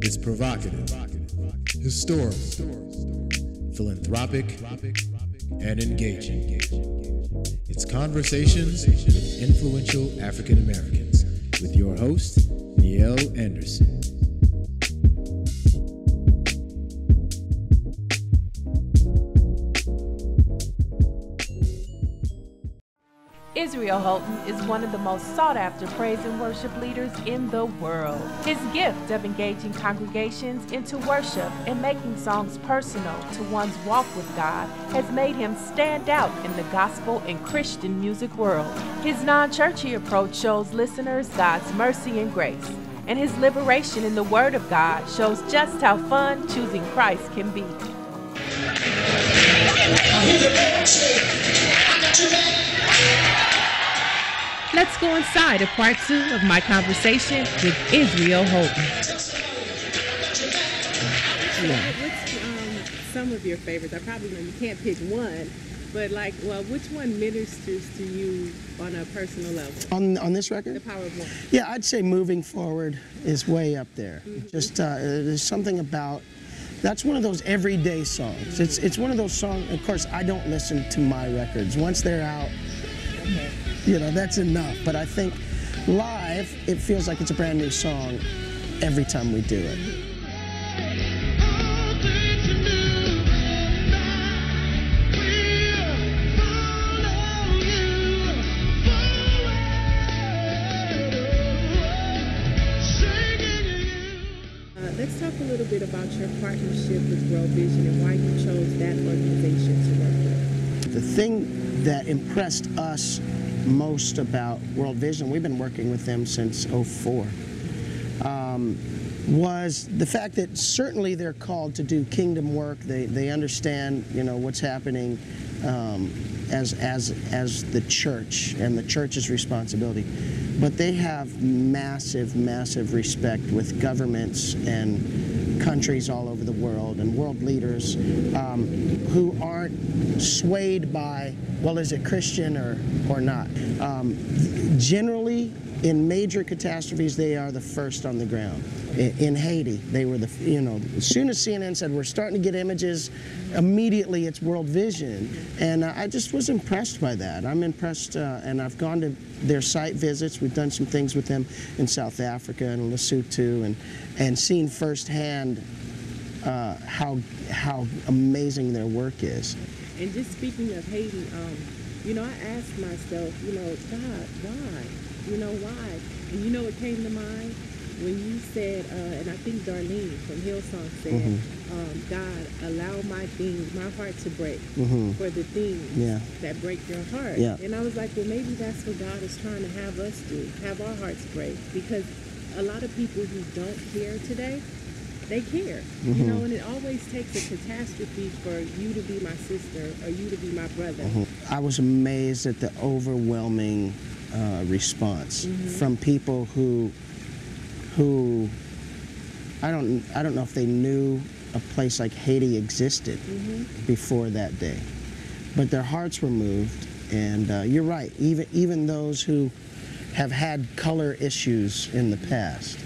It's provocative, historical, philanthropic, and engaging. It's Conversations with Influential African Americans with your host, Niel Anderson. Israel Houghton is one of the most sought-after praise and worship leaders in the world. His gift of engaging congregations into worship and making songs personal to one's walk with God has made him stand out in the gospel and Christian music world. His non-churchy approach shows listeners God's mercy and grace, and his liberation in the Word of God shows just how fun choosing Christ can be. Let's go inside to part 2 of my conversation with Israel Houghton. What's some of your favorites? I probably know you can't pick one, but which one ministers to you on a personal level? On this record? The Power of One. Yeah, I'd say Moving Forward is way up there. Mm-hmm. Just there's something about, that's one of those everyday songs. Mm-hmm. It's one of those songs, of course, I don't listen to my records. Once they're out, Okay. That's enough. But I think live, it feels like it's a brand new song every time we do it. Let's talk a little bit about your partnership with World Vision and why you chose that organization to work with. The thing that impressed us most about World Vision, we've been working with them since '04, was the fact that certainly they're called to do kingdom work. They understand, what's happening as the church and the church's responsibility. But they have massive, massive respect with governments and countries all over the world and world leaders who aren't swayed by, well, is it Christian or not? Generally, in major catastrophes, they are the first on the ground. In Haiti, they were as soon as CNN said, we're starting to get images, immediately it's World Vision. And I just was impressed by that. I'm impressed, and I've gone to their site visits. We've done some things with them in South Africa and Lesotho, and seen firsthand how amazing their work is. And just speaking of Haiti, I asked myself, God, why? Why? And what came to mind? When you said, and I think Darlene from Hillsong said, God, allow my heart to break for the things that break your heart. Yeah. And I was like, well, maybe that's what God is trying to have us do, have our hearts break. Because a lot of people who don't care today, they care, and it always takes a catastrophe for you to be my sister or you to be my brother. I was amazed at the overwhelming response from people who I don't know if they knew a place like Haiti existed before that day, but their hearts were moved. And you're right, even those who have had color issues in the past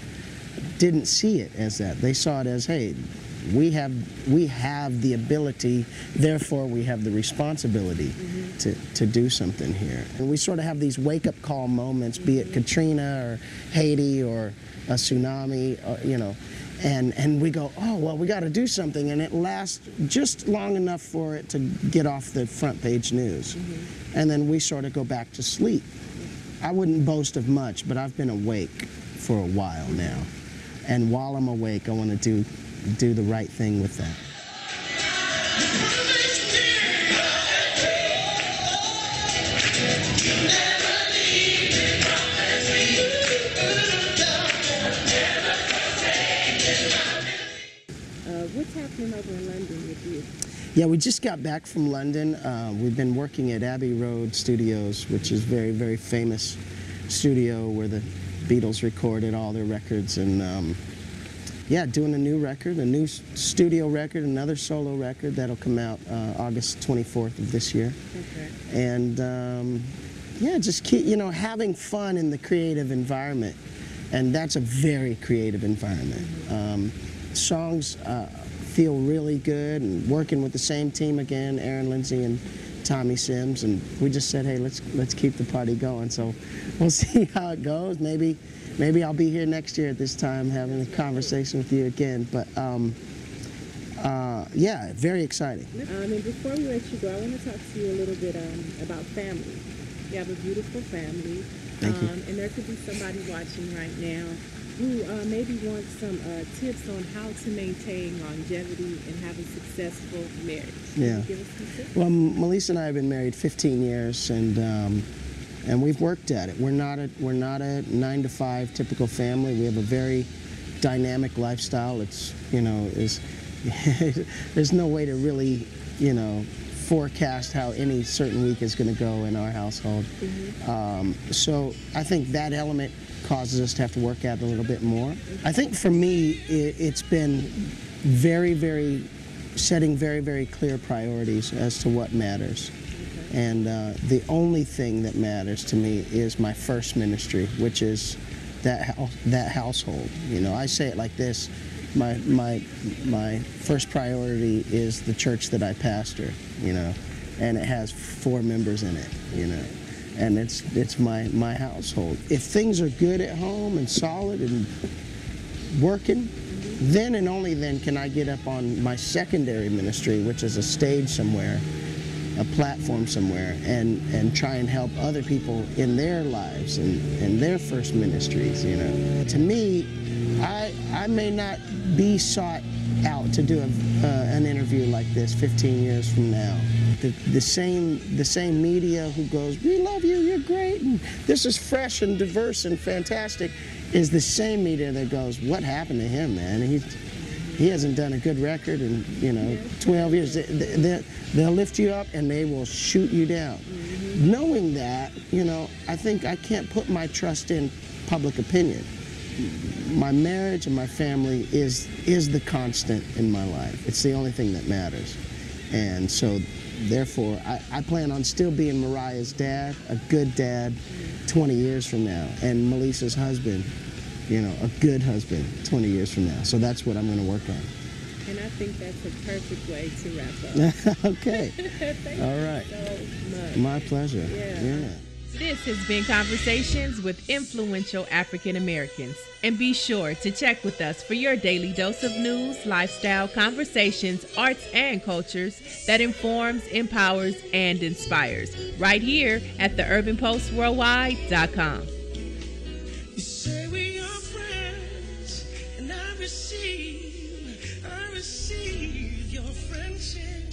didn't see it as that. They saw it as, hey, we have the ability, therefore we have the responsibility to do something here. And we sort of have these wake-up call moments, be it Katrina or Haiti or a tsunami, and we go, oh, well, we got to do something, and it lasts just long enough for it to get off the front page news. And then we sort of go back to sleep. I wouldn't boast of much, but I've been awake for a while now. And while I'm awake, I want to do the right thing with that. What's happening over in London with you? Yeah, we just got back from London. We've been working at Abbey Road Studios, which is very, very famous studio where the Beatles recorded all their records, and doing a new record, a new studio record, another solo record that'll come out August 24th of this year. Okay. And yeah, just keep, having fun in the creative environment. And that's a very creative environment. Songs feel really good, and working with the same team again, Aaron Lindsay and Tommy Sims, and we just said, hey, let's keep the party going. So we'll see how it goes. Maybe I'll be here next year at this time having a conversation with you again. But yeah, very exciting. And before we let you go, I want to talk to you a little bit about family. You have a beautiful family. Thank you. And there could be somebody watching right now who maybe wants some tips on how to maintain longevity and have a successful marriage. Yeah. Can you give us some tips? Well, Melissa and I have been married 15 years, and we've worked at it. We're not a 9-to-5 typical family. We have a very dynamic lifestyle. It's there's no way to really forecast how any certain week is going to go in our household. So I think that element causes us to have to work at it a little bit more. I think for me, it's been setting very, very clear priorities as to what matters. And the only thing that matters to me is my first ministry, which is that household. I say it like this: my first priority is the church that I pastor, and it has 4 members in it, and it's my household. If things are good at home and solid and working, then and only then can I get up on my secondary ministry, which is a stage somewhere, a platform somewhere, and try and help other people in their lives and their first ministries. To me, I may not be sought out to do an interview like this 15 years from now. The same media who goes, we love you, you're great, and this is fresh and diverse and fantastic, is the same media that goes, what happened to him, man? He hasn't done a good record in 12 years. They'll lift you up and they will shoot you down. Knowing that, I think I can't put my trust in public opinion. My marriage and my family is the constant in my life. It's the only thing that matters. And so, therefore, I plan on still being Mariah's dad, a good dad, 20 years from now, and Melissa's husband, a good husband 20 years from now. So that's what I'm going to work on. And I think that's a perfect way to wrap up. Okay. All right. So much. My pleasure. Yeah. This has been Conversations with Influential African Americans. And be sure to check with us for your daily dose of news, lifestyle, conversations, arts, and cultures that informs, empowers, and inspires. Right here at theurbanpostworldwide.com. You say we are friends, and I receive your friendship.